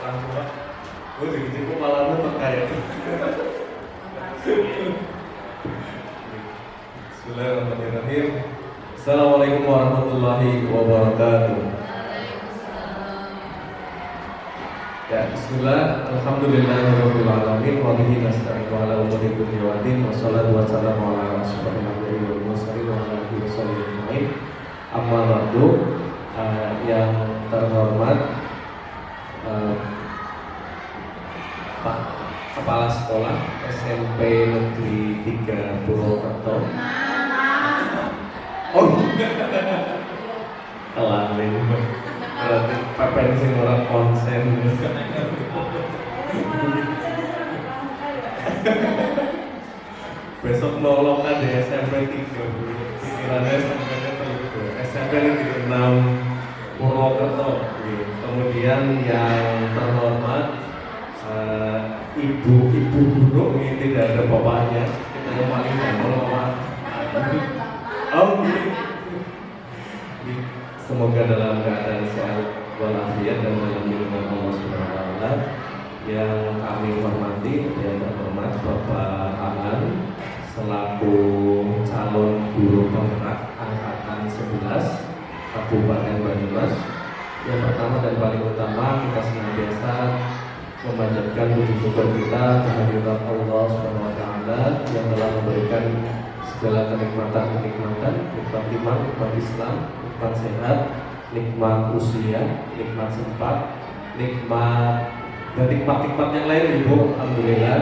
langsung Pak. Gue jadi kok malah nonton kayak. Bismillahirrahmanirrahim. Assalamualaikum warahmatullahi wabarakatuh. Ya, bismillah, alhamdulillahirabbil alamin wa bihi nasta'inu ala umuri dunya wa din wa shalatu wassalamu ala asyrofil anbiya'i wal mursalin wa ala alihi washabihi ajmain. Amma ba'du, yang terhormat Pak Kepala Sekolah SMP Negeri 3 Purwokerto. Oh, kelamin. Berarti papen sing ora konsen. Besok nolongan di SMP 3. Pikirannya SMP Negeri 6 Purwokerto. Kemudian yang terhormat ibu guru ini tidak ada bapaknya. Kita yang paling terhormat. Oh, semoga dalam keadaan sehat walafiat dan dalam lindungan Allah Subhanahu wa taala. Yang kami hormati, yang terhormat Bapak Aman selaku calon guru penggerak angkatan 11 Kabupaten Banyumas. Yang pertama dan paling utama, kita senantiasa memanjatkan puji syukur kita kehadirat Allah Subhanahu wa taala yang telah memberikan segala kenikmatan, nikmat iman, nikmat Islam, nikmat sehat, nikmat usia, nikmat sempat, nikmat dan nikmat-nikmat yang lain, Ibu. Alhamdulillah.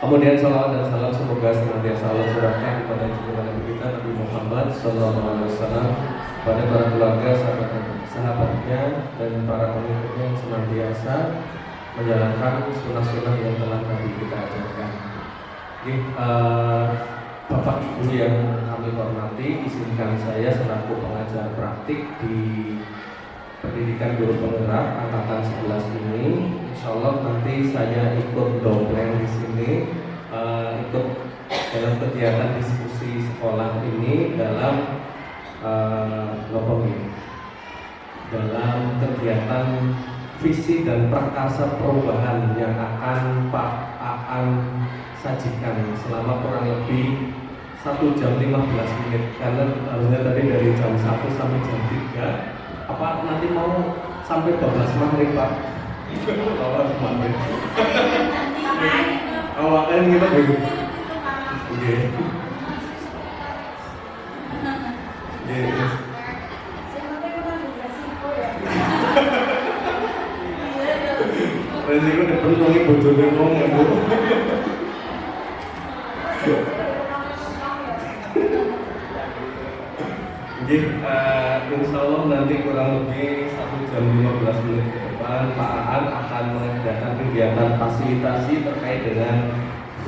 Kemudian salawat dan salam semoga senantiasa Allah curahkan kepada junjungan Nabi kita Nabi Muhammad SAW, pada para keluarga, sahabatnya dan para pengikutnya yang senantiasa menjalankan sunnah-sunnah yang telah Nabi kita ajarkan. Bapak Ibu yang kami hormati, izinkan saya selaku pengajar praktik di pendidikan guru penggerak angkatan 11 ini. Insya Allah nanti saya ikut dompleng di sini, ikut dalam kegiatan diskusi sekolah ini dalam dalam kegiatan visi dan prakarsa perubahan yang akan Pak Aan sajikan selama kurang lebih 1 jam 15 menit, karena harusnya tadi dari jam 1 sampai jam 3. Apa nanti mau sampai 12 maghrib Pak? Awal maghrib. Awalnya kita begitu. Oke. Resiko dipenuhi bojone wong ya Bu. Insya Allah nanti kurang lebih 1 jam 15 menit ke depan Pak Aan akan mengadakan kegiatan fasilitasi terkait dengan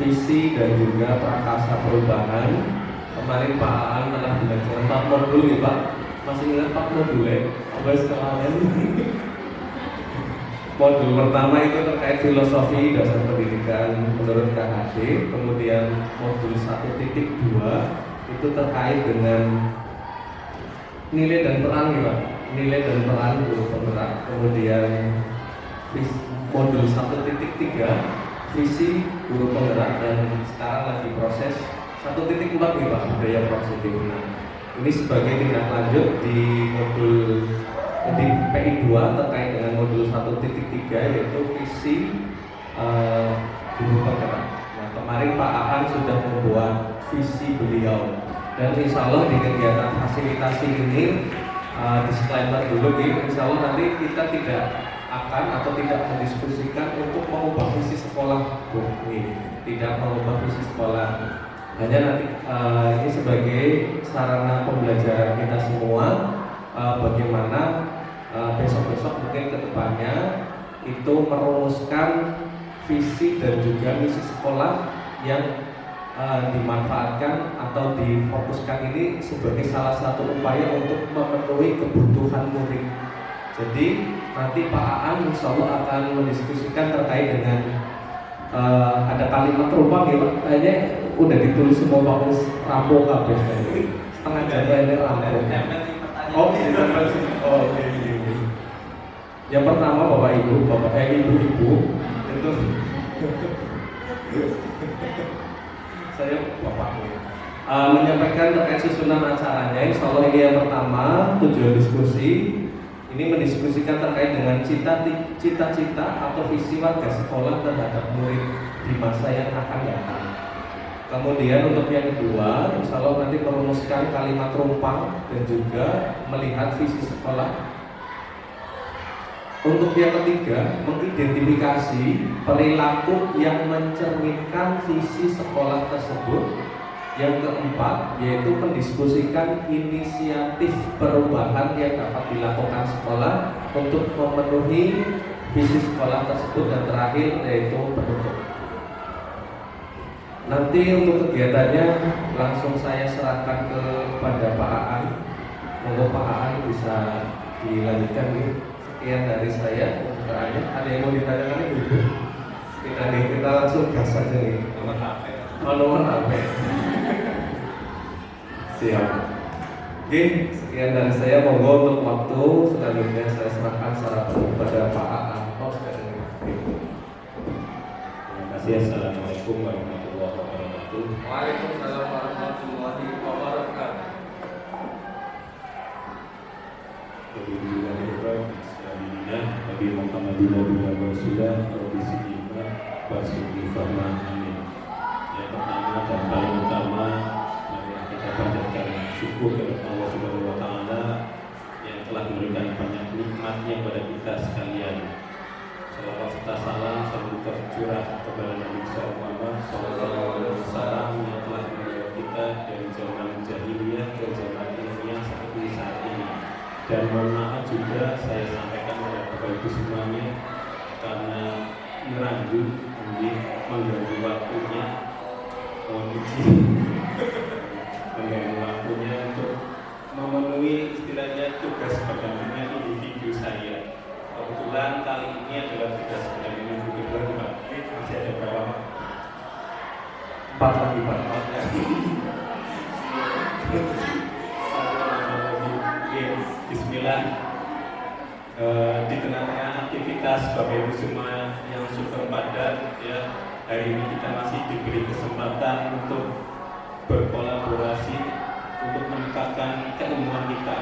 visi dan juga prakarsa perubahan. Kemarin Pak Aan telah belajar 4 modul ya Pak. Masih ingat 4 modul ya? Apa sekalian? Modul pertama itu terkait filosofi dasar pendidikan menurut KHD. Kemudian modul 1.2 itu terkait dengan nilai dan peran ya Pak, nilai dan peran guru penggerak. Kemudian modul 1.3 visi guru penggerak, dan sekarang lagi proses 1.4 ya Pak, budaya positif. Nah, ini sebagai tindak lanjut di modul di PI 2 terkait dengan modul 1.3 yaitu visi guru penggerak. Nah, kemarin Pak Aan sudah membuat visi beliau. Dan insya Allah di kegiatan fasilitasi ini, disclaimer dulu insya Allah nanti kita tidak akan atau tidak mendiskusikan untuk mengubah visi sekolah tidak mengubah visi sekolah, hanya nanti ini sebagai sarana pembelajaran kita semua, bagaimana besok-besok mungkin ke depannya itu merumuskan visi dan juga misi sekolah yang dimanfaatkan atau difokuskan ini sebagai salah satu upaya untuk memenuhi kebutuhan murid. Jadi nanti Pak Aan insya Allah akan mendiskusikan terkait dengan ada kalimat rumah ya Pak, kayaknya udah ditulis semua Pak, rampung kabeh setengah jam ini rampung. Oh, oke. Yang pertama Bapak Ibu, Ibu-ibu itu saya bapaknya menyampaikan terkait susunan acaranya. Insya Allah ini yang pertama, tujuan diskusi ini mendiskusikan terkait dengan cita-cita atau visi warga sekolah terhadap murid di masa yang akan datang. Kemudian untuk yang kedua, insya Allah nanti merumuskan kalimat rumpang dan juga melihat visi sekolah. Untuk yang ketiga, mengidentifikasi perilaku yang mencerminkan visi sekolah tersebut. Yang keempat, yaitu mendiskusikan inisiatif perubahan yang dapat dilakukan sekolah untuk memenuhi visi sekolah tersebut. Dan terakhir, yaitu penutup. Nanti untuk kegiatannya langsung saya serahkan kepada Pak Aan. Monggo Pak Aan bisa dilanjutkan nih. Sekian dari saya pembukaannya. Ada yang mau ditanyakan Ibu? Tidak nih, kita langsung gas saja nih. Nomor HP. Nomor HP. Siap. Oke, sekian dari saya. Monggo untuk waktu selanjutnya saya serahkan secara penuh kepada Pak Aan. Terima kasih. Assalamualaikum warahmatullahi wabarakatuh. Waalaikumsalam warahmatullahi wabarakatuh. Nabi Muhammadin Nabi Rasulullah Rabbi Siddiqah Warsuki Fahman Amin. Yang pertama dan paling utama, marilah kita panjatkan syukur kepada Allah Subhanahu wa Ta'ala yang telah memberikan banyak nikmatnya kepada kita sekalian. Salawat serta salam selalu tercurah kepada Nabi Muhammad Sallallahu Alaihi Wasallam yang telah membawa kita dari zaman jahiliyah ke zaman ilmiah seperti saat ini. Dan mohon maaf juga saya sampaikan kepada Bapak Ibu semuanya karena merangkul mengganggu waktunya, mohon izin mengganggu waktunya untuk memenuhi istilahnya tugas pendampingan individu saya. Kebetulan kali ini adalah tugas pendampingan individu kedua, Pak. Masih ada berapa Pak? 4 lagi Pak. Bismillah. Di tengah-tengah aktivitas Bapak Ibu semua yang super padat, ya, hari ini kita masih diberi kesempatan untuk berkolaborasi untuk meningkatkan keilmuan kita.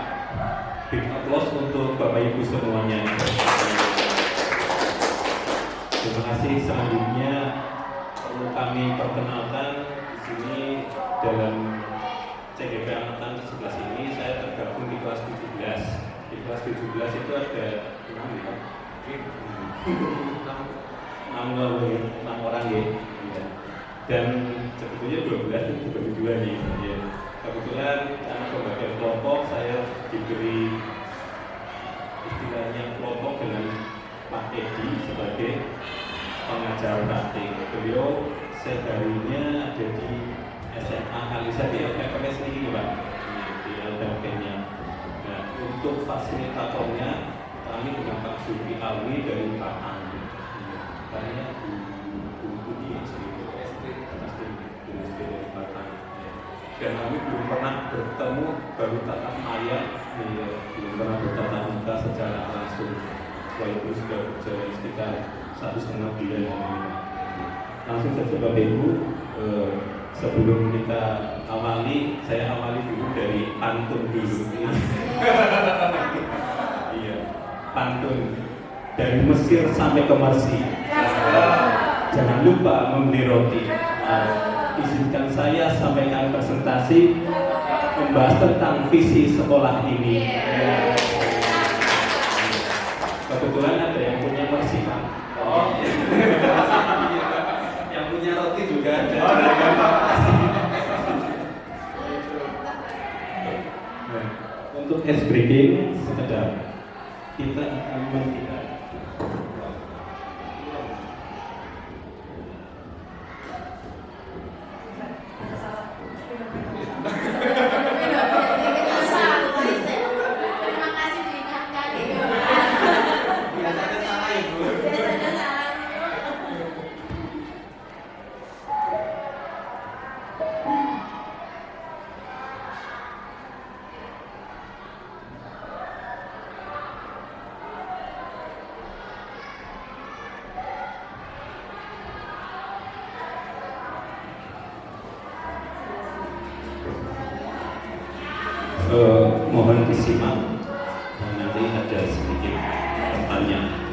Big applause untuk Bapak Ibu semuanya. Terima kasih. Selanjutnya perlu kami perkenalkan di sini dalam CGP Angkatan ke-11 ini saya tergabung di kelas 17. Di kelas 17 itu ada 6 orang ya. Dan sebetulnya 12 itu berdua nih ya. Kebetulan karena pembagian kelompok saya diberi istilahnya kelompok dengan Pak Edi sebagai pengajar praktik. Beliau seharinya ada di SMA Kalisa di LPPS ini Pak, di LPP-nya. Nah, untuk fasilitatornya kami dengan Pak Suki Alwi dari Pak Andi. Banyak Bu yang sering SD dari Pak Andi. Dan kami belum pernah bertemu, baru tatap maya, belum pernah bertatap muka secara langsung. Walaupun sudah berjalan sekitar 1,5 bulan. Langsung saja Bapak Ibu. Sebelum kita awali, saya awali dulu dari pantun dulu. Iya, pantun dari Mesir sampai ke Mersi. Jangan lupa membeli roti. Izinkan saya sampaikan presentasi membahas tentang visi sekolah ini. Kebetulan ada yang punya Mersi, Pak. Oh, yang punya roti juga ada. Nah, untuk ice breaking sekedar kita akan melihat mohon disimak dan nanti ada sedikit pertanyaan.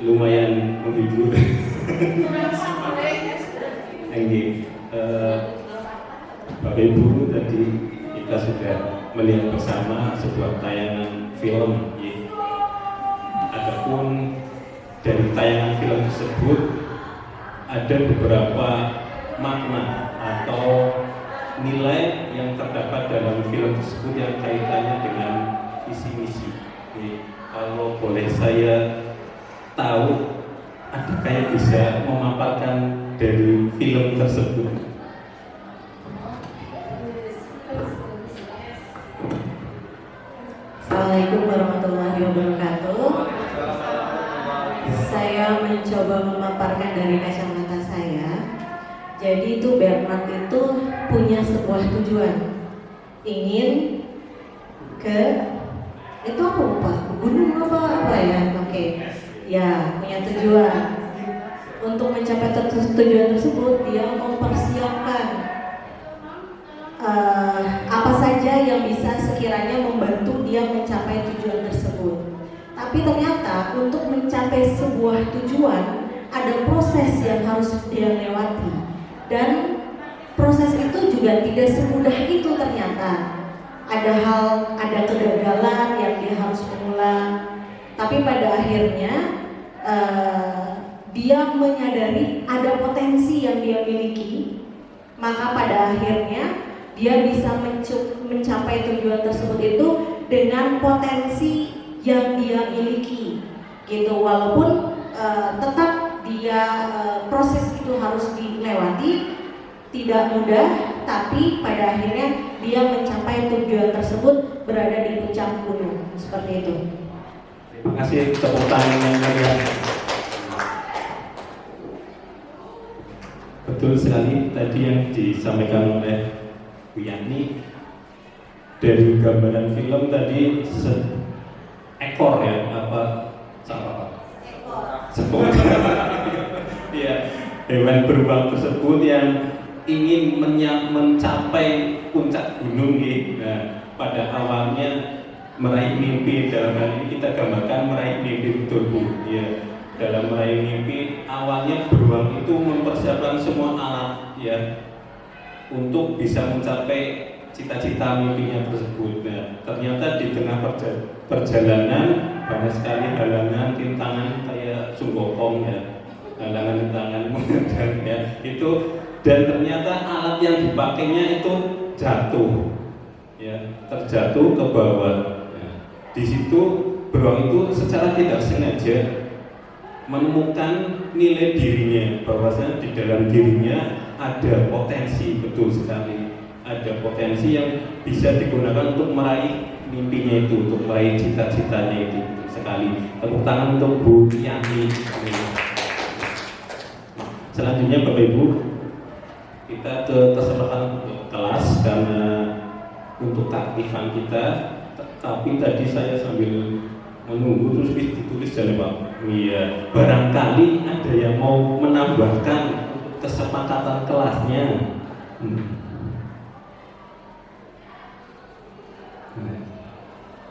Lumayan menghibur. Ini Bapak Ibu, tadi kita sudah melihat bersama sebuah tayangan film. Adapun dari tayangan film tersebut ada beberapa makna atau nilai yang terdapat dalam film tersebut yang kaitannya dengan visi misi. Kalau boleh saya tahu, adakah yang bisa memaparkan dari film tersebut? Assalamualaikum warahmatullahi wabarakatuh. Saya mencoba memaparkan dari kacamata saya. Jadi itu Bernard itu punya sebuah tujuan, ingin ke itu apa Pak? Gunung apa ya? Oke. Ya, punya tujuan. Untuk mencapai tujuan tersebut, dia mempersiapkan apa saja yang bisa sekiranya membantu dia mencapai tujuan tersebut. Tapi ternyata untuk mencapai sebuah tujuan ada proses yang harus dia lewati, dan proses itu juga tidak semudah itu ternyata. Ada kegagalan yang dia harus mengulang. Tapi pada akhirnya dia menyadari ada potensi yang dia miliki, maka pada akhirnya dia bisa mencapai tujuan tersebut itu dengan potensi yang dia miliki, gitu. Walaupun tetap dia proses itu harus dilewati, tidak mudah, tapi pada akhirnya dia mencapai tujuan tersebut berada di puncak gunung, seperti itu. Terima kasih, tepuk tangan yang meriah. Betul sekali tadi yang disampaikan oleh Bu Yani. Dari gambaran film tadi seekor ya, apa salah ekor ya, hewan beruang tersebut yang ingin mencapai puncak gunung gitu. Nah, pada awalnya meraih mimpi, dalam hal ini kita gambarkan meraih mimpi betul Bu ya. dalam meraih mimpi awalnya beruang itu mempersiapkan semua alat ya untuk bisa mencapai cita-cita mimpinya tersebut. Nah, ternyata di tengah perjalanan banyak sekali halangan, rintangan kayak sunggokong ya, halangan rintangan dan ya itu, dan ternyata alat yang dipakainya itu jatuh ya, terjatuh ke bawah. Ya. Di situ beruang itu secara tidak sengaja menemukan nilai dirinya, bahwasanya di dalam dirinya ada potensi, betul sekali ada potensi yang bisa digunakan untuk meraih mimpinya itu, untuk meraih cita-citanya itu, betul sekali. Tepuk tangan untuk Bu Yani. Selanjutnya Bapak Ibu, kita ke kesempatan kelas karena untuk keaktifan kita, tapi tadi saya sambil menunggu terus ditulis dari Pak Mia, barangkali ada yang mau menambahkan kesepakatan kelasnya.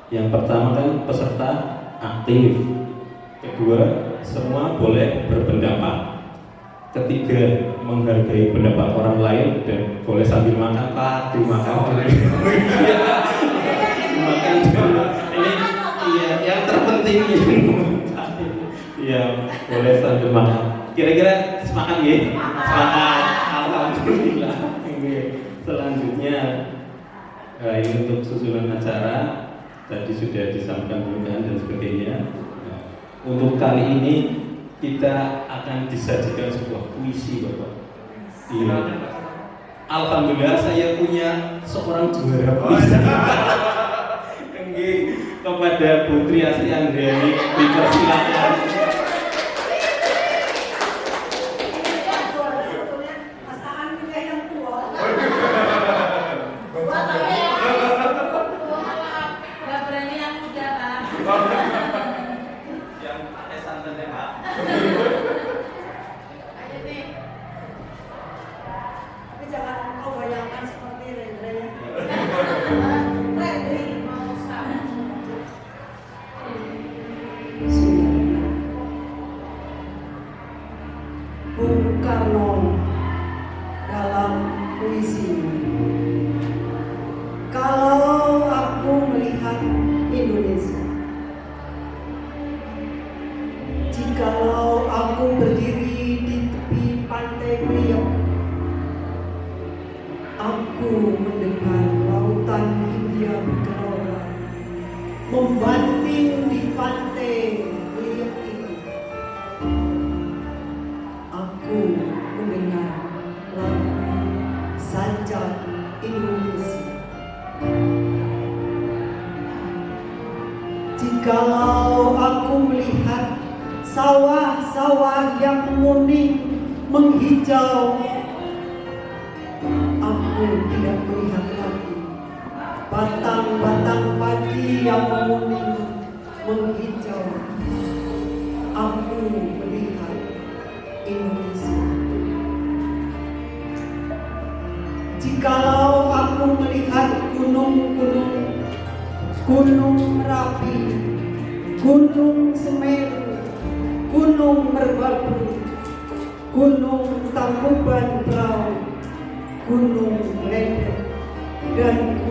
Yang pertama kan peserta aktif, kedua semua boleh berpendapat, ketiga menghargai pendapat orang lain dan boleh sambil makan Pak, dimakan dulu. Makan dulu. Ini iya yang terpenting ini. Iya boleh sambil makan. Kira-kira sepakat ya? Sepakat. Alhamdulillah. Selanjutnya ini untuk susunan acara. Tadi sudah disampaikan pernyataan dan sebagainya. Nah, untuk kali ini kita akan disajikan sebuah puisi, Bapak. Iya. Alhamdulillah saya punya seorang juara puisi. Kepada Putri Asri Andriani dipersilakan. Bung Karno dalam puisi. Kalau aku melihat Indonesia, jikalau aku berdiri di tepi pantai Priok, aku mendengar lautan Hindia bergelora membanting di pantai Priok itu. Aku mendengar lagu Sajak Indonesia. Jikalau aku melihat sawah-sawah yang menguning, menghijau, aku tidak melihat lagi batang-batang padi yang menguning, menghijau. Aku melihat Indonesia. Jikalau aku melihat gunung-gunung, Gunung Merapi, Gunung Semeru, Gunung Merbabu, Gunung Tangkuban Perahu, Gunung Ledek, dan